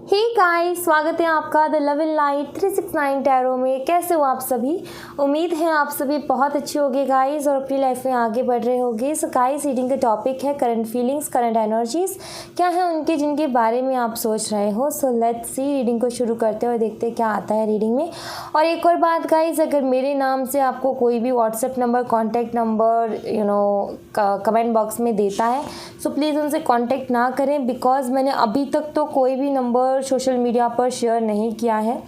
Hey guys, स्वागत है आपका the love in light 369 tarot में। कैसे हो आप सभी? उम्मीद है आप सभी बहुत अच्छे होंगे गाइस और अपनी लाइफ में आगे बढ़ रहे होंगे। सो गाइस, रीडिंग का टॉपिक है करंट फीलिंग्स, करंट एनर्जीज क्या है उनके जिनके बारे में आप सोच रहे हो। सो लेट्स सी, रीडिंग को शुरू करते हैं और देखते हैं क्या आता है रीडिंग में। और एक और बात गाइस, अगर मेरे नाम से आपको कोई भी WhatsApp number, contact number comment box में देता है, सो प्लीज़ उनसे कॉन्टैक्ट ना करें, बिकॉज मैंने अभी तक तो कोई भी नंबर सोशल मीडिया पर शेयर नहीं किया है।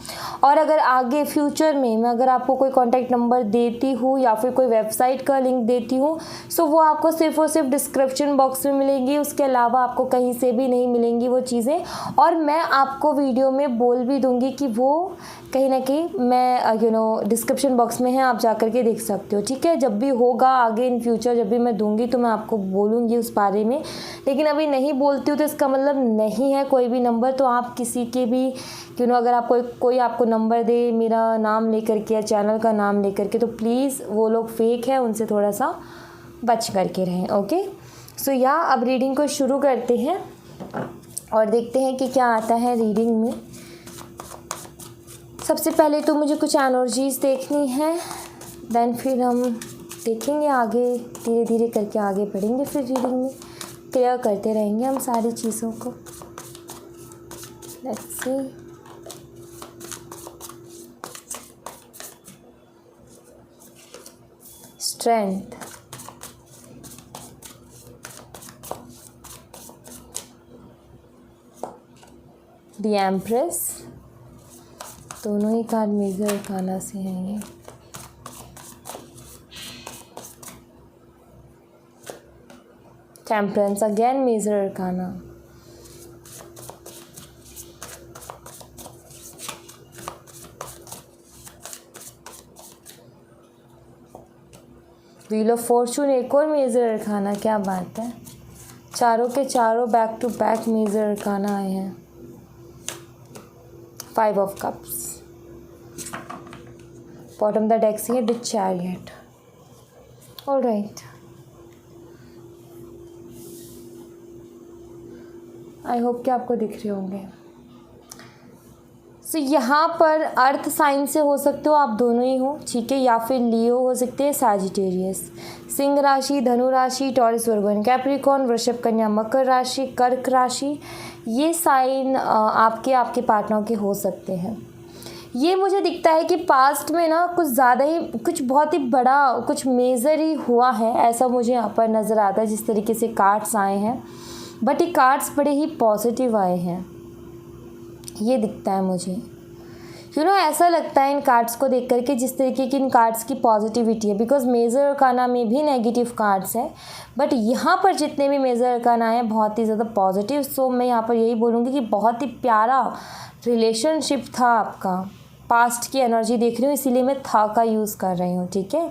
और अगर आगे फ्यूचर में मैं अगर आपको कोई कॉन्टैक्ट नंबर देती हूँ या फिर कोई वेबसाइट का लिंक देती हूँ, सो वो आपको सिर्फ और सिर्फ डिस्क्रिप्शन बॉक्स में मिलेंगी, उसके अलावा आपको कहीं से भी नहीं मिलेंगी वो चीज़ें। और मैं आपको वीडियो में बोल भी दूँगी कि वो कहीं ना कहीं मैं डिस्क्रिप्शन बॉक्स में है, आप जा कर के देख सकते हो। ठीक है, जब भी होगा आगे इन फ्यूचर जब भी मैं दूंगी तो मैं आपको बोलूँगी उस बारे में, लेकिन अभी नहीं बोलती हूँ तो इसका मतलब नहीं है कोई भी नंबर। तो आप किसी के भी अगर आप कोई आपको नंबर दे मेरा नाम लेकर के या चैनल का नाम लेकर के, तो प्लीज़ वो लोग फेक है, उनसे थोड़ा सा बच करके रहें। ओके, सो अब रीडिंग को शुरू करते हैं और देखते हैं कि क्या आता है रीडिंग में। सबसे पहले तो मुझे कुछ एनर्जीज़ देखनी है, देन फिर हम देखेंगे आगे, धीरे धीरे करके आगे बढ़ेंगे। फिर रीडिंग में क्लियर करते रहेंगे हम सारी चीज़ों को। Let's see, strength, the empress, दोनों ही कार्ड मेजर अरकाना से हैं ये। Temperance, again major arcana. Wheel of fortune, एक और मेजर अरकाना, क्या बात है। चारों के चारों back to back major arcana आए हैं। 5 of cups, bottom the deck से है the chariot. Alright, I hope कि आपको दिख रहे होंगे। सो यहाँ पर अर्थ साइन से हो सकते हो आप दोनों ही हो, ठीक है, या फिर लियो हो सकते हैं, सैजिटेरियस, सिंह राशि, धनु राशि, टॉरस, वर्गो, कैप्रिकॉर्न, वृषभ, कन्या, मकर राशि, कर्क राशि, ये साइन आपके पार्टनर के हो सकते हैं। ये मुझे दिखता है कि पास्ट में ना कुछ ज़्यादा ही, कुछ बहुत ही बड़ा, कुछ मेजर ही हुआ है, ऐसा मुझे यहाँ पर नज़र आता है जिस तरीके से कार्ड्स आए हैं। बट ये कार्ड्स बड़े ही पॉजिटिव आए हैं, ये दिखता है मुझे। ऐसा लगता है इन कार्ड्स को देख करके जिस तरीके की इन कार्ड्स की पॉजिटिविटी है, बिकॉज मेजर अरकाना में भी नेगेटिव कार्ड्स हैं, बट यहाँ पर जितने भी मेजर अरकाना हैं बहुत ही ज़्यादा पॉजिटिव। सो मैं यहाँ पर यही बोलूँगी कि बहुत ही प्यारा रिलेशनशिप था आपका। पास्ट की एनर्जी देख रही हूँ, इसीलिए मैं था का यूज़ कर रही हूँ, ठीक है।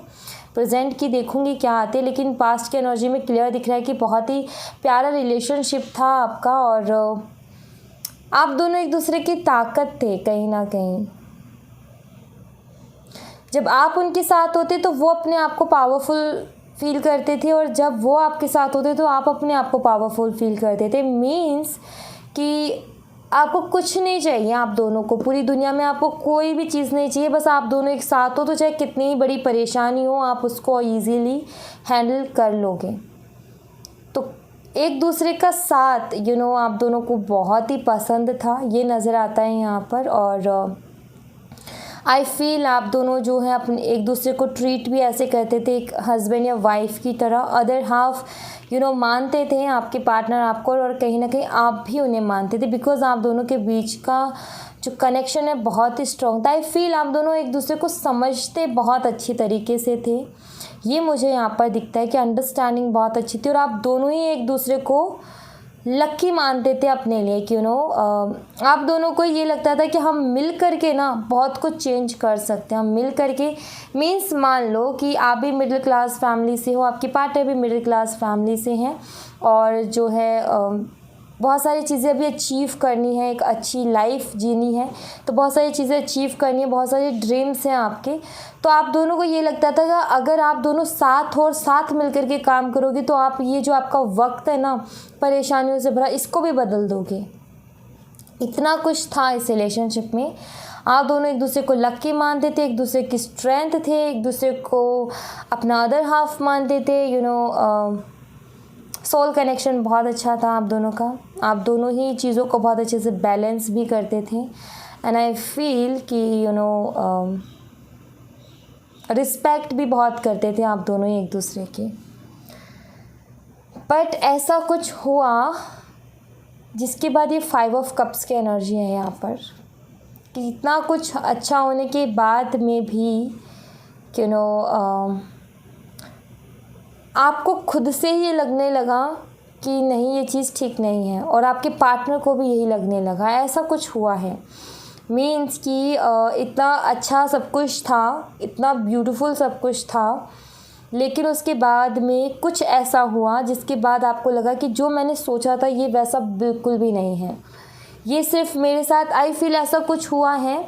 प्रेजेंट की देखूंगी क्या आते हैं, लेकिन पास्ट की एनर्जी में क्लियर दिख रहा है कि बहुत ही प्यारा रिलेशनशिप था आपका और आप दोनों एक दूसरे की ताकत थे कहीं ना कहीं। जब आप उनके साथ होते तो वो अपने आप को पावरफुल फील करते थे, और जब वो आपके साथ होते तो आप अपने आप को पावरफुल फील करते थे। मीन्स कि आपको कुछ नहीं चाहिए, आप दोनों को पूरी दुनिया में आपको कोई भी चीज़ नहीं चाहिए, बस आप दोनों एक साथ हो तो चाहे कितनी ही बड़ी परेशानी हो आप उसको ईजीली हैंडल कर लोगे। तो एक दूसरे का साथ आप दोनों को बहुत ही पसंद था, ये नज़र आता है यहाँ पर। और आई फील आप दोनों जो है अपने एक दूसरे को ट्रीट भी ऐसे करते थे, एक हस्बैंड या वाइफ की तरह। अदर हाफ मानते थे आपके पार्टनर आपको, और कहीं ना कहीं आप भी उन्हें मानते थे, बिकॉज आप दोनों के बीच का जो कनेक्शन है बहुत ही स्ट्रॉन्ग था। आई फील आप दोनों एक दूसरे को समझते बहुत अच्छी तरीके से थे, ये मुझे यहाँ पर दिखता है कि अंडरस्टैंडिंग बहुत अच्छी थी। और आप दोनों ही एक दूसरे को लकी मानते थे अपने लिए कि आप दोनों को ये लगता था कि हम मिल कर के ना बहुत कुछ चेंज कर सकते हैं। हम मिल कर के मीन्स मान लो कि आप भी मिडिल क्लास फैमिली से हो, आपके पार्टनर भी मिडिल क्लास फैमिली से हैं, और जो है बहुत सारी चीज़ें अभी अचीव करनी है, एक अच्छी लाइफ जीनी है, तो बहुत सारी चीज़ें अचीव करनी है, बहुत सारे ड्रीम्स हैं आपके। तो आप दोनों को ये लगता था कि अगर आप दोनों साथ हो और साथ मिलकर के काम करोगे तो आप ये जो आपका वक्त है ना परेशानियों से भरा, इसको भी बदल दोगे। इतना कुछ था इस रिलेशनशिप में। आप दोनों एक दूसरे को लकी मानते थे, एक दूसरे की स्ट्रेंथ थे, एक दूसरे को अपना अदर हाफ मानते थे। सोल कनेक्शन बहुत अच्छा था आप दोनों का। आप दोनों ही चीज़ों को बहुत अच्छे से बैलेंस भी करते थे। एंड आई फील कि रिस्पेक्ट भी बहुत करते थे आप दोनों ही एक दूसरे की। बट ऐसा कुछ हुआ जिसके बाद ये 5 ऑफ कप्स की एनर्जी है यहाँ पर, कि इतना कुछ अच्छा होने के बाद में भी आपको खुद से ही ये लगने लगा कि नहीं, ये चीज़ ठीक नहीं है, और आपके पार्टनर को भी यही लगने लगा। ऐसा कुछ हुआ है। मीन्स कि इतना अच्छा सब कुछ था, इतना ब्यूटीफुल सब कुछ था, लेकिन उसके बाद में कुछ ऐसा हुआ जिसके बाद आपको लगा कि जो मैंने सोचा था ये वैसा बिल्कुल भी नहीं है। ये सिर्फ मेरे साथ आई फील ऐसा कुछ हुआ है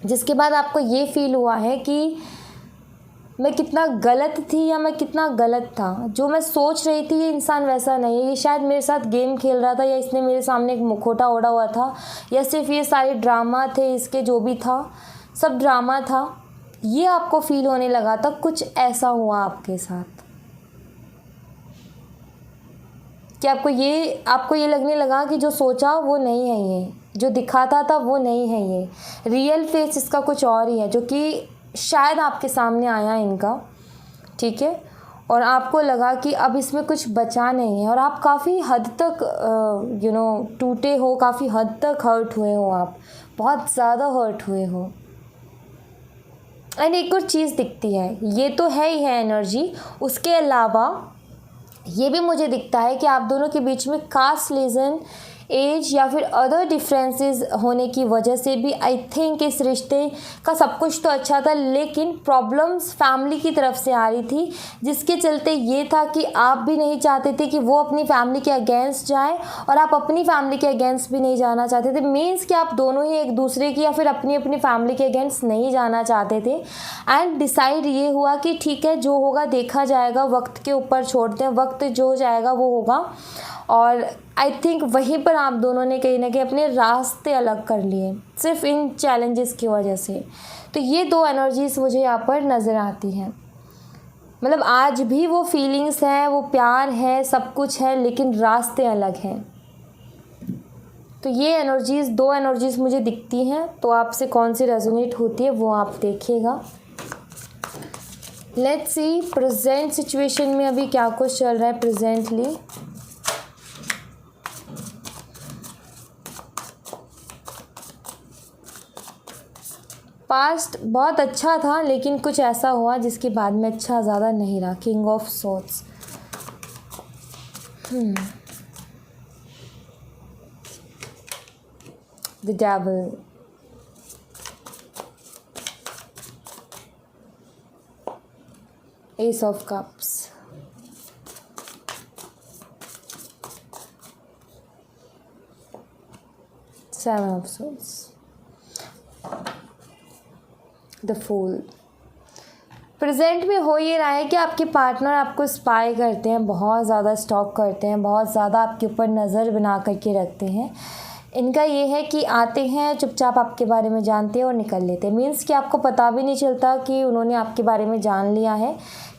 जिसके बाद आपको ये फील हुआ है कि मैं कितना गलत थी या मैं कितना गलत था। जो मैं सोच रही थी ये इंसान वैसा नहीं है, ये शायद मेरे साथ गेम खेल रहा था, या इसने मेरे सामने एक मुखौटा ओढ़ा हुआ था, या सिर्फ ये सारे ड्रामा थे, इसके जो भी था सब ड्रामा था। ये आपको फील होने लगा था, कुछ ऐसा हुआ आपके साथ कि आपको ये लगने लगा कि जो सोचा वो नहीं है, ये जो दिखाता था वो नहीं है, ये रियल फेस इसका कुछ और ही है, जो कि शायद आपके सामने आया इनका, ठीक है। और आपको लगा कि अब इसमें कुछ बचा नहीं है, और आप काफ़ी हद तक टूटे हो, काफ़ी हद तक हर्ट हुए हो, आप बहुत ज़्यादा हर्ट हुए हो। एंड एक और चीज़ दिखती है, ये तो है ही है एनर्जी, उसके अलावा ये भी मुझे दिखता है कि आप दोनों के बीच में कास्ट रीजन, एज या फिर अदर डिफरेंसेस होने की वजह से भी आई थिंक इस रिश्ते का सब कुछ तो अच्छा था, लेकिन प्रॉब्लम्स फैमिली की तरफ से आ रही थी, जिसके चलते ये था कि आप भी नहीं चाहते थे कि वो अपनी फैमिली के अगेंस्ट जाए, और आप अपनी फैमिली के अगेंस्ट भी नहीं जाना चाहते थे। मीन्स कि आप दोनों ही एक दूसरे की या फिर अपनी अपनी फैमिली के अगेंस्ट नहीं जाना चाहते थे। एंड डिसाइड ये हुआ कि ठीक है, जो होगा देखा जाएगा, वक्त के ऊपर छोड़ते हैं, वक्त जो जाएगा वो होगा। और आई थिंक वहीं पर आप दोनों ने कहीं ना कहीं अपने रास्ते अलग कर लिए, सिर्फ इन चैलेंजेस की वजह से। तो ये 2 एनर्जीज़ मुझे यहाँ पर नज़र आती हैं। मतलब आज भी वो फीलिंग्स हैं, वो प्यार है, सब कुछ है, लेकिन रास्ते अलग हैं। तो ये एनर्जीज़ 2 एनर्जीज़ मुझे दिखती हैं। तो आपसे कौन सी रेजोनेट होती है वो आप देखिएगा। लेट्स सी प्रेजेंट सिचुएशन में अभी क्या कुछ चल रहा है प्रेजेंटली। पास्ट बहुत अच्छा था, लेकिन कुछ ऐसा हुआ जिसके बाद में अच्छा ज़्यादा नहीं रहा। King of swords, the devil, ace of cups, seven of swords, the fool. Present में हो ये रहा है कि आपके पार्टनर आपको स्पाई करते हैं, बहुत ज़्यादा स्टॉक करते हैं, बहुत ज़्यादा आपके ऊपर नज़र बना करके रखते हैं। इनका ये है कि आते हैं, चुपचाप आपके बारे में जानते हैं और निकल लेते हैं। मीन्स कि आपको पता भी नहीं चलता कि उन्होंने आपके बारे में जान लिया है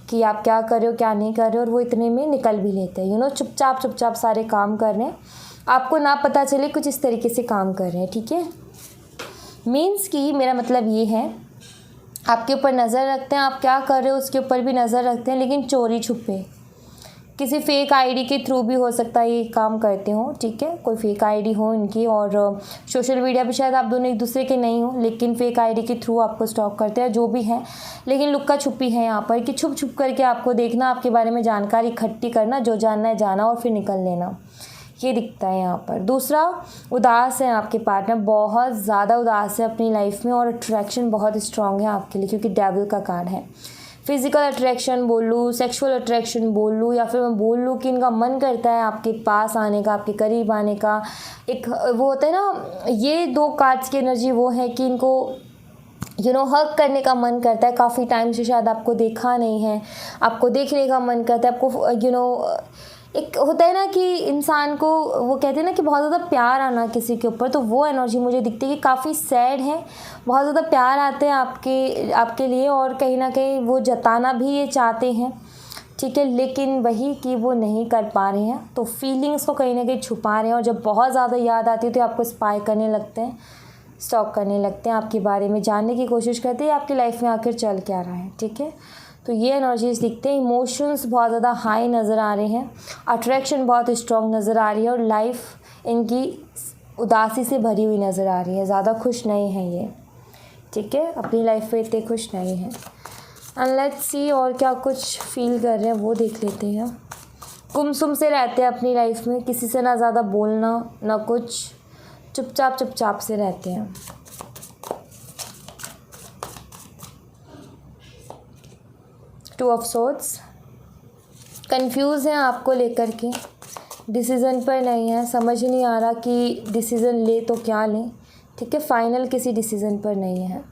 कि आप क्या कर रहे हो क्या नहीं कर रहे हो, और वो इतने में निकल भी लेते हैं। चुपचाप सारे काम कर रहे हैं, आपको ना पता चले कुछ इस तरीके से काम कर रहे हैं, ठीक है। मीन्स कि मेरा मतलब ये है, आपके ऊपर नज़र रखते हैं, आप क्या कर रहे हो उसके ऊपर भी नज़र रखते हैं, लेकिन चोरी छुपे, किसी फेक आईडी के थ्रू भी हो सकता है ये काम करते हो, ठीक है। कोई फेक आईडी हो इनकी, और सोशल मीडिया पे शायद आप दोनों एक दूसरे के नहीं हो, लेकिन फेक आईडी के थ्रू आपको स्टॉक करते हैं, जो भी है। लेकिन लुक्का छुपी है यहाँ पर कि छुप छुप करके आपको देखना, आपके बारे में जानकारी इकट्ठी करना, जो जानना है जाना और फिर निकल लेना, ये दिखता है यहाँ पर। दूसरा, उदास है आपके पार्टनर, बहुत ज़्यादा उदास है अपनी लाइफ में, और अट्रैक्शन बहुत स्ट्रांग है आपके लिए, क्योंकि डेविल का कार्ड है। फिज़िकल अट्रैक्शन बोल लूँ, सेक्सुअल अट्रैक्शन बोल लूँ, या फिर मैं बोल लूँ कि इनका मन करता है आपके पास आने का, आपके करीब आने का। एक वो होता है ना, ये 2 कार्ड्स की एनर्जी वो है कि इनको हग करने का मन करता है। काफ़ी टाइम से शायद आपको देखा नहीं है, आपको देखने का मन करता है, आपको एक होता है ना कि इंसान को वो कहते हैं ना कि बहुत ज़्यादा प्यार आना किसी के ऊपर, तो वो एनर्जी मुझे दिखती है कि काफ़ी सैड है, बहुत ज़्यादा प्यार आते हैं आपके लिए और कहीं ना कहीं वो जताना भी ये चाहते हैं, ठीक है, लेकिन वही कि वो नहीं कर पा रहे हैं, तो फीलिंग्स को कहीं ना कहीं छुपा रहे हैं और जब बहुत ज़्यादा याद आती है तो आपको स्पाई करने लगते हैं, स्टॉक करने लगते हैं, आपके बारे में जानने की कोशिश करते हैं आपकी लाइफ में आखिर चल क्या रहा है, ठीक है। तो ये एनर्जीज दिखते हैं। इमोशंस बहुत ज़्यादा हाई नज़र आ रहे हैं, अट्रैक्शन बहुत स्ट्रॉन्ग नज़र आ रही है और लाइफ इनकी उदासी से भरी हुई नज़र आ रही है, ज़्यादा खुश नहीं है ये, ठीक है, अपनी लाइफ में इतने खुश नहीं है। एंड लेट्स सी और क्या कुछ फील कर रहे हैं वो देख लेते हैं। गुमसुम से रहते हैं अपनी लाइफ में, किसी से ना ज़्यादा बोलना ना कुछ, चुपचाप से रहते हैं। टू ऑफ सोर्ड्स, कंफ्यूज हैं आपको लेकर के, डिसीज़न पर नहीं है, समझ नहीं आ रहा कि डिसीज़न ले तो क्या लें, ठीक है, फाइनल किसी डिसीज़न पर नहीं है।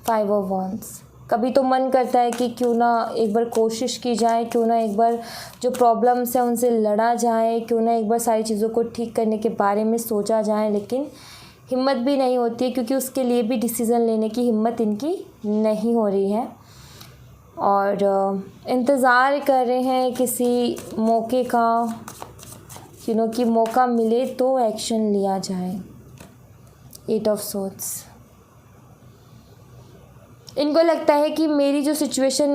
5 ऑफ वॉन्ड्स, कभी तो मन करता है कि क्यों ना एक बार कोशिश की जाए, क्यों ना एक बार जो प्रॉब्लम्स हैं उनसे लड़ा जाए, क्यों ना एक बार सारी चीज़ों को ठीक करने के बारे में सोचा जाए, लेकिन हिम्मत भी नहीं होती है क्योंकि उसके लिए भी डिसीज़न लेने की हिम्मत इनकी नहीं हो रही है और इंतज़ार कर रहे हैं किसी मौके का, कि मौका मिले तो एक्शन लिया जाए। 8 ऑफ सोर्ड्स, इनको लगता है कि मेरी जिस सिचुएशन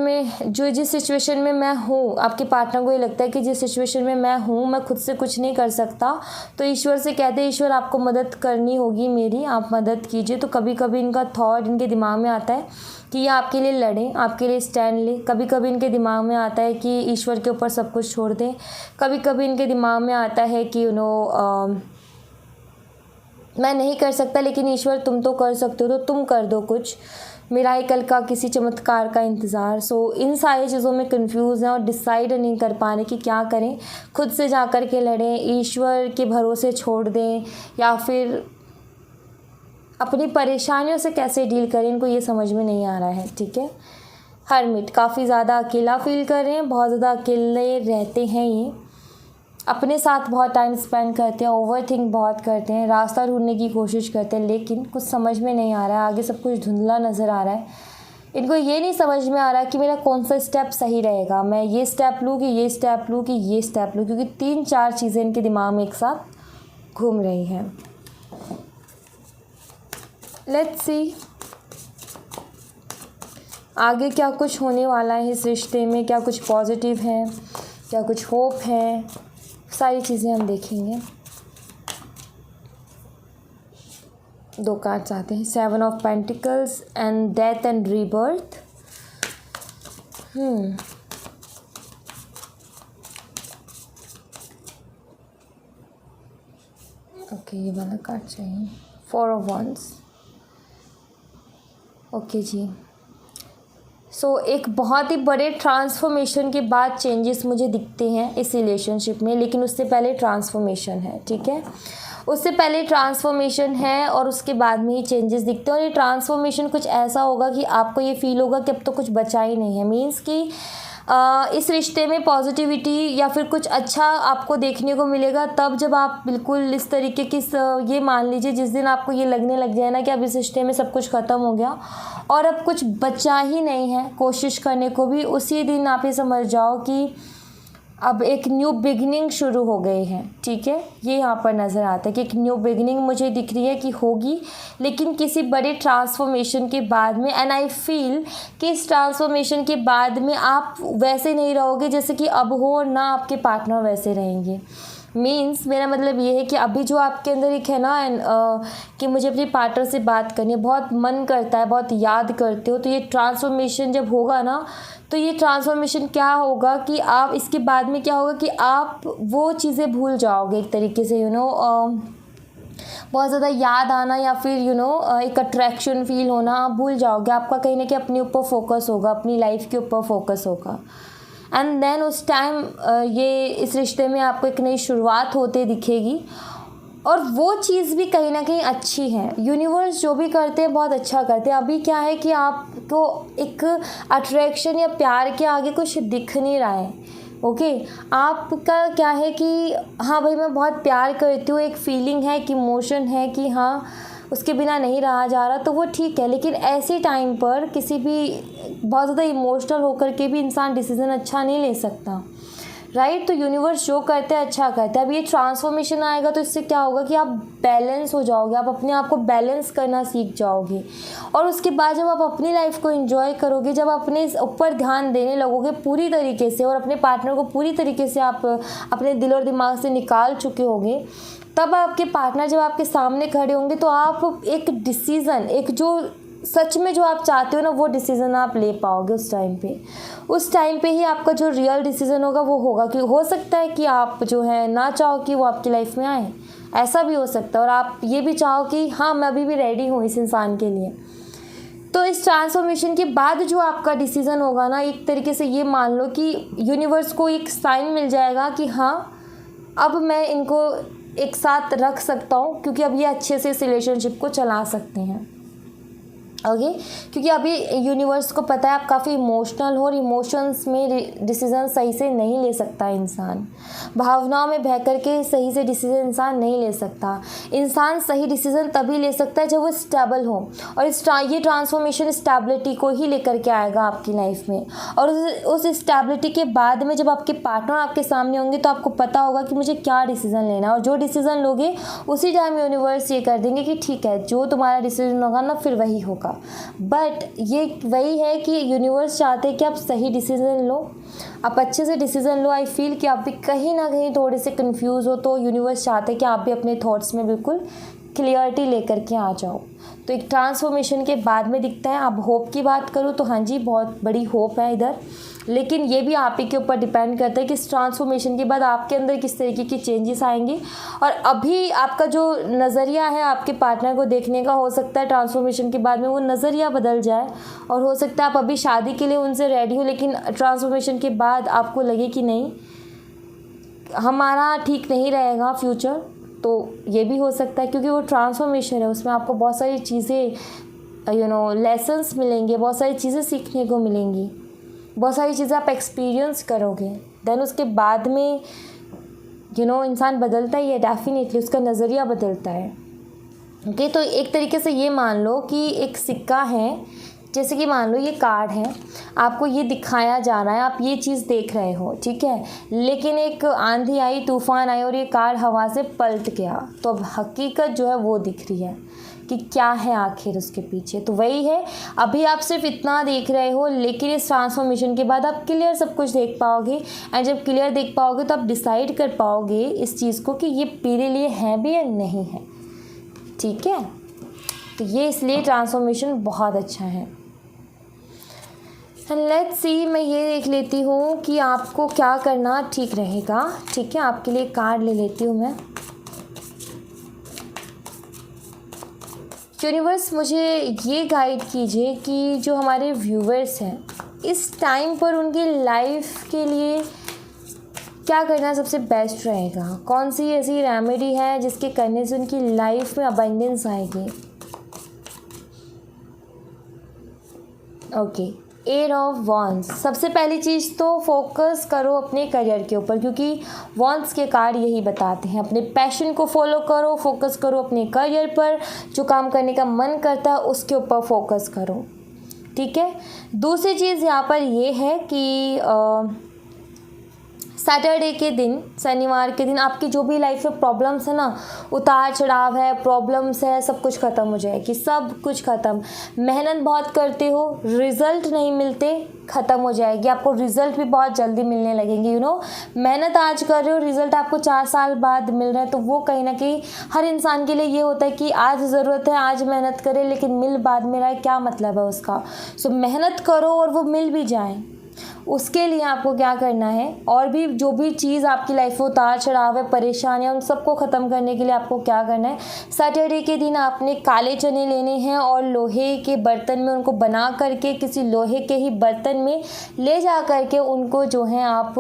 में मैं हूँ, आपके पार्टनर को ये लगता है कि जिस सिचुएशन में मैं हूँ मैं खुद से कुछ नहीं कर सकता, तो ईश्वर से कहते हैं ईश्वर आपको मदद करनी होगी मेरी, आप मदद कीजिए। तो कभी कभी इनका थॉट इनके दिमाग में आता है कि ये आपके लिए लड़ें, आपके लिए स्टैंड लें। कभी कभी इनके दिमाग में आता है कि ईश्वर के ऊपर सब कुछ छोड़ दें। कभी कभी इनके दिमाग में आता है कि मैं नहीं कर सकता लेकिन ईश्वर तुम तो कर सकते हो, तो तुम कर दो कुछ, मेरा ही कल का किसी चमत्कार का इंतज़ार। सो इन सारी चीज़ों में कंफ्यूज हैं और डिसाइड नहीं कर पा रहे कि क्या करें, खुद से जा कर के लड़ें, ईश्वर के भरोसे छोड़ दें, या फिर अपनी परेशानियों से कैसे डील करें, इनको ये समझ में नहीं आ रहा है, ठीक है। हर्मिट, काफ़ी ज़्यादा अकेला फील कर रहे हैं, बहुत ज़्यादा अकेले रहते हैं, ये अपने साथ बहुत टाइम स्पेंड करते हैं, ओवरथिंक बहुत करते हैं, रास्ता ढूंढने की कोशिश करते हैं लेकिन कुछ समझ में नहीं आ रहा है, आगे सब कुछ धुंधला नज़र आ रहा है। इनको ये नहीं समझ में आ रहा कि मेरा कौन सा स्टेप सही रहेगा, मैं ये स्टेप लूँ कि ये स्टेप लूँ कि ये स्टेप लूँ, क्योंकि 3-4 चीज़ें इनके दिमाग में एक साथ घूम रही हैं। लेट्स सी आगे क्या कुछ होने वाला है इस रिश्ते में, क्या कुछ पॉजिटिव है, क्या कुछ होप है, सारी चीज़ें हम देखेंगे। 2 कार्ड्स आते हैं, 7 of pentacles and death and rebirth. Okay, ये वाला कार्ड चाहिए, 4 ऑफ वॉन्ड्स। ओके जी, एक बहुत ही बड़े ट्रांसफॉर्मेशन के बाद चेंजेस मुझे दिखते हैं इस रिलेशनशिप में, लेकिन उससे पहले ट्रांसफॉर्मेशन है, ठीक है, उससे पहले ट्रांसफॉर्मेशन है और उसके बाद में ही चेंजेस दिखते हैं। और ये ट्रांसफॉर्मेशन कुछ ऐसा होगा कि आपको ये फील होगा कि अब तो कुछ बचा ही नहीं है, मीन्स कि इस रिश्ते में पॉजिटिविटी या फिर कुछ अच्छा आपको देखने को मिलेगा तब जब आप बिल्कुल इस तरीके की ये मान लीजिए जिस दिन आपको ये लगने लग जाए ना कि अब इस रिश्ते में सब कुछ ख़त्म हो गया और अब कुछ बचा ही नहीं है कोशिश करने को भी, उसी दिन आप ये समझ जाओ कि अब एक न्यू बिगनिंग शुरू हो गई है, ठीक है। ये यहाँ पर नज़र आता है कि एक न्यू बिगनिंग मुझे दिख रही है कि होगी, लेकिन किसी बड़े ट्रांसफॉर्मेशन के बाद में। एंड आई फील कि इस ट्रांसफॉर्मेशन के बाद में आप वैसे नहीं रहोगे जैसे कि अब हो, और ना आपके पार्टनर वैसे रहेंगे। मीन्स मेरा मतलब ये है कि अभी जो आपके अंदर एक है ना कि मुझे अपने पार्टनर से बात करनी है, बहुत मन करता है, बहुत याद करते हो, तो ये ट्रांसफॉर्मेशन जब होगा ना, तो ये ट्रांसफॉर्मेशन क्या होगा कि आप इसके बाद में क्या होगा कि आप वो चीज़ें भूल जाओगे एक तरीके से, बहुत ज़्यादा याद आना या फिर एक अट्रैक्शन फील होना आप भूल जाओगे। आपका कहीं ना कहीं अपने ऊपर फोकस होगा, अपनी लाइफ के ऊपर फोकस होगा। एंड देन उस टाइम ये इस रिश्ते में आपको एक नई शुरुआत होते दिखेगी, और वो चीज़ भी कहीं ना कहीं अच्छी है। यूनिवर्स जो भी करते हैं बहुत अच्छा करते हैं। अभी क्या है कि आपको एक अट्रैक्शन या प्यार के आगे कुछ दिख नहीं रहा है, ओके। आपका क्या है कि हाँ भाई मैं बहुत प्यार करती हूँ, एक फीलिंग है, एक इमोशन है कि हाँ उसके बिना नहीं रहा जा रहा, तो वो ठीक है। लेकिन ऐसे टाइम पर किसी भी बहुत ज़्यादा इमोशनल होकर के भी इंसान डिसीज़न अच्छा नहीं ले सकता, राइट। तो यूनिवर्स जो करते हैं अच्छा करते हैं। अब ये ट्रांसफॉर्मेशन आएगा तो इससे क्या होगा कि आप बैलेंस हो जाओगे, आप अपने आप को बैलेंस करना सीख जाओगे। और उसके बाद जब आप अपनी लाइफ को एंजॉय करोगे, जब अपने ऊपर ध्यान देने लगोगे पूरी तरीके से, और अपने पार्टनर को पूरी तरीके से आप अपने दिल और दिमाग से निकाल चुके होंगे, तब आपके पार्टनर जब आपके सामने खड़े होंगे तो आप एक डिसीज़न, एक जो सच में जो आप चाहते हो ना वो डिसीज़न आप ले पाओगे उस टाइम पे ही आपका जो रियल डिसीज़न होगा वो होगा। कि हो सकता है कि आप जो है ना चाहो कि वो आपकी लाइफ में आए, ऐसा भी हो सकता है, और आप ये भी चाहो कि हाँ मैं अभी भी रेडी हूँ इस इंसान के लिए। तो इस ट्रांसफॉर्मेशन के बाद जो आपका डिसीज़न होगा ना, एक तरीके से ये मान लो कि यूनिवर्स को एक साइन मिल जाएगा कि हाँ अब मैं इनको एक साथ रख सकता हूँ, क्योंकि अब ये अच्छे से इस रिलेशनशिप को चला सकते हैं। ओके क्योंकि अभी यूनिवर्स को पता है आप काफ़ी इमोशनल हो, और इमोशंस में डिसीज़न सही से नहीं ले सकता इंसान, भावनाओं में बह कर के सही से डिसीज़न इंसान नहीं ले सकता। इंसान सही डिसीज़न तभी ले सकता है जब वो स्टेबल हो, और ये ट्रांसफॉर्मेशन स्टेबिलिटी को ही लेकर के आएगा आपकी लाइफ में। और उस स्टेबिलिटी के बाद में जब आपके पार्टनर आपके सामने होंगे तो आपको पता होगा कि मुझे क्या डिसीज़न लेना है, और जो डिसीज़न लोगे उसी टाइम यूनिवर्स ये कर देंगे कि ठीक है जो तुम्हारा डिसीज़न होगा ना फिर वही होगा। बट ये वही है कि यूनिवर्स चाहते हैं कि आप सही डिसीज़न लो, आप अच्छे से डिसीज़न लो। आई फील कि आप भी कहीं ना कहीं थोड़े से कंफ्यूज हो, तो यूनिवर्स चाहते हैं कि आप भी अपने थॉट्स में बिल्कुल क्लियरिटी लेकर के आ जाओ। तो एक ट्रांसफॉर्मेशन के बाद में दिखता है। अब होप की बात करूँ तो हाँ जी बहुत बड़ी होप है इधर, लेकिन ये भी आप ही के ऊपर डिपेंड करता है कि इस ट्रांसफॉर्मेशन के बाद आपके अंदर किस तरीके की चेंजेस आएंगी। और अभी आपका जो नज़रिया है आपके पार्टनर को देखने का, हो सकता है ट्रांसफॉर्मेशन के बाद में वो नज़रिया बदल जाए, और हो सकता है आप अभी शादी के लिए उनसे रेडी हो, लेकिन ट्रांसफॉर्मेशन के बाद आपको लगे कि नहीं हमारा ठीक नहीं रहेगा फ्यूचर। तो ये भी हो सकता है, क्योंकि वो ट्रांसफॉर्मेशन है, उसमें आपको बहुत सारी चीज़ें लेसन्स मिलेंगे, बहुत सारी चीज़ें सीखने को मिलेंगी, बहुत सारी चीज़ें आप एक्सपीरियंस करोगे। देन उसके बाद में इंसान बदलता ही है, डेफिनेटली उसका नज़रिया बदलता है। ओके तो एक तरीके से ये मान लो कि एक सिक्का है, जैसे कि मान लो ये कार्ड है, आपको ये दिखाया जा रहा है, आप ये चीज़ देख रहे हो, ठीक है, लेकिन एक आंधी आई, तूफान आई और ये कार्ड हवा से पलट गया, तो अब हकीकत जो है वो दिख रही है कि क्या है आखिर उसके पीछे। तो वही है, अभी आप सिर्फ इतना देख रहे हो, लेकिन इस ट्रांसफॉर्मेशन के बाद आप क्लियर सब कुछ देख पाओगे। एंड जब क्लियर देख पाओगे तो आप डिसाइड कर पाओगे इस चीज़ को कि ये मेरे लिए है भी या नहीं है, ठीक है। तो ये इसलिए ट्रांसफॉर्मेशन बहुत अच्छा है। लेट्स सी, मैं ये देख लेती हूँ कि आपको क्या करना ठीक रहेगा, ठीक है। आपके लिए कार्ड ले लेती हूँ मैं। यूनिवर्स मुझे ये गाइड कीजिए कि जो हमारे व्यूवर्स हैं इस टाइम पर उनकी लाइफ के लिए क्या करना सबसे बेस्ट रहेगा, कौन सी ऐसी रेमेडी है जिसके करने से उनकी लाइफ में अबंडेंस आएगी। Okay, eight of wands. सबसे पहली चीज़ तो फोकस करो अपने करियर के ऊपर, क्योंकि वॉन्ड्स के कार्ड यही बताते हैं अपने पैशन को फॉलो करो, फोकस करो अपने करियर पर, जो काम करने का मन करता है उसके ऊपर फोकस करो, ठीक है। दूसरी चीज़ यहाँ पर ये है कि सैटरडे के दिन, शनिवार के दिन आपकी जो भी लाइफ में प्रॉब्लम्स है ना, उतार चढ़ाव है, प्रॉब्लम्स है, सब कुछ ख़त्म हो जाएगी, सब कुछ ख़त्म। मेहनत बहुत करते हो, रिज़ल्ट नहीं मिलते, ख़त्म हो जाएगी, आपको रिज़ल्ट भी बहुत जल्दी मिलने लगेंगे। मेहनत आज कर रहे हो, रिज़ल्ट आपको 4 साल बाद मिल रहा है, तो वो कहीं ना कहीं हर इंसान के लिए ये होता है कि आज ज़रूरत है, आज मेहनत करें, लेकिन मिल बाद में रहा है, क्या मतलब है उसका। सो मेहनत करो और वो मिल भी जाए, उसके लिए आपको क्या करना है, और भी जो भी चीज़ आपकी लाइफ में उतार चढ़ाव है, परेशानियाँ, उन सबको ख़त्म करने के लिए आपको क्या करना है, सैटरडे के दिन आपने काले चने लेने हैं और लोहे के बर्तन में उनको बना करके किसी लोहे के ही बर्तन में ले जा करके उनको जो है आप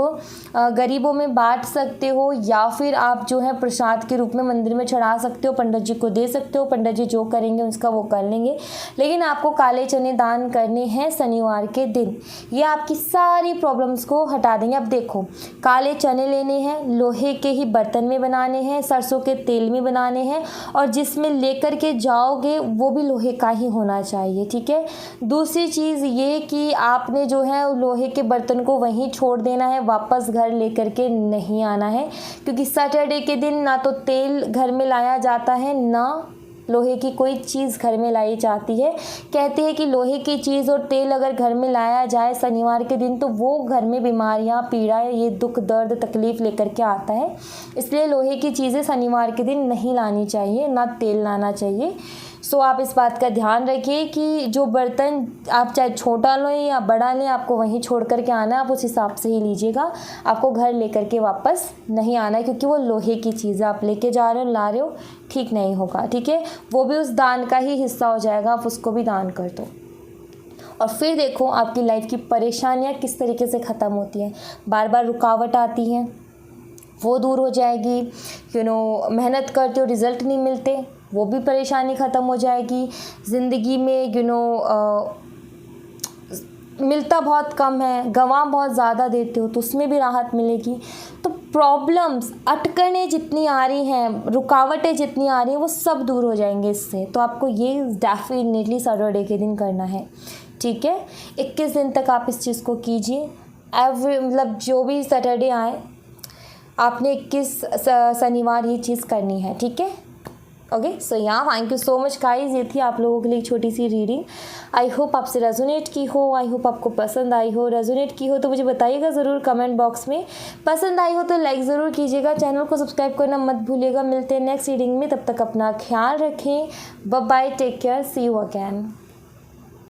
गरीबों में बांट सकते हो, या फिर आप जो है प्रसाद के रूप में मंदिर में चढ़ा सकते हो, पंडित जी को दे सकते हो, पंडित जी जो करेंगे उसका वो कर लेंगे, लेकिन आपको काले चने दान करने हैं शनिवार के दिन। ये आपकी सारी सारी प्रॉब्लम्स को हटा देंगे। अब देखो, काले चने लेने हैं, लोहे के ही बर्तन में बनाने हैं, सरसों के तेल में बनाने हैं, और जिसमें लेकर के जाओगे वो भी लोहे का ही होना चाहिए, ठीक है। दूसरी चीज़ ये कि आपने जो है लोहे के बर्तन को वहीं छोड़ देना है, वापस घर लेकर के नहीं आना है, क्योंकि सैटरडे के दिन ना तो तेल घर में लाया जाता है, ना लोहे की कोई चीज़ घर में लाई जाती है। कहते हैं कि लोहे की चीज़ और तेल अगर घर में लाया जाए शनिवार के दिन तो वो घर में बीमारियां, पीड़ा, ये दुख दर्द तकलीफ़ लेकर के आता है। इसलिए लोहे की चीज़ें शनिवार के दिन नहीं लानी चाहिए, ना तेल लाना चाहिए। सो आप इस बात का ध्यान रखिए कि जो बर्तन आप चाहे छोटा लें या बड़ा लें, आपको वहीं छोड़ कर के आना है, आप उस हिसाब से ही लीजिएगा। आपको घर लेकर के वापस नहीं आना है, क्योंकि वो लोहे की चीज़ आप लेके जा रहे हो, ला रहे हो, ठीक नहीं होगा, ठीक है। वो भी उस दान का ही हिस्सा हो जाएगा, आप उसको भी दान कर दो। और फिर देखो आपकी लाइफ की परेशानियाँ किस तरीके से ख़त्म होती हैं। बार बार रुकावट आती हैं, वो दूर हो जाएगी। मेहनत करते हो, रिज़ल्ट नहीं मिलते, वो भी परेशानी ख़त्म हो जाएगी। ज़िंदगी में मिलता बहुत कम है, गंवा बहुत ज़्यादा देते हो, तो उसमें भी राहत मिलेगी। तो प्रॉब्लम्स, अटकनें जितनी आ रही हैं, रुकावटें जितनी आ रही हैं, वो सब दूर हो जाएंगे इससे। तो आपको ये डेफिनेटली सैटरडे के दिन करना है, ठीक है। 21 दिन तक आप इस चीज़ को कीजिए। मतलब जो भी सैटरडे आए, आपने 21 शनिवार ये चीज़ करनी है, ठीक है। Okay, so thank you so much guys. ये थी आप लोगों के लिए एक छोटी सी रीडिंग। आई होप आपसे रेजोनेट की हो, आई होप आपको पसंद आई हो। रेजोनेट की हो तो मुझे बताइएगा ज़रूर कमेंट बॉक्स में। पसंद आई हो तो लाइक ज़रूर कीजिएगा, चैनल को सब्सक्राइब करना मत भूलिएगा। मिलते हैं नेक्स्ट रीडिंग में, तब तक अपना ख्याल रखें। Bye bye, take care, see you again.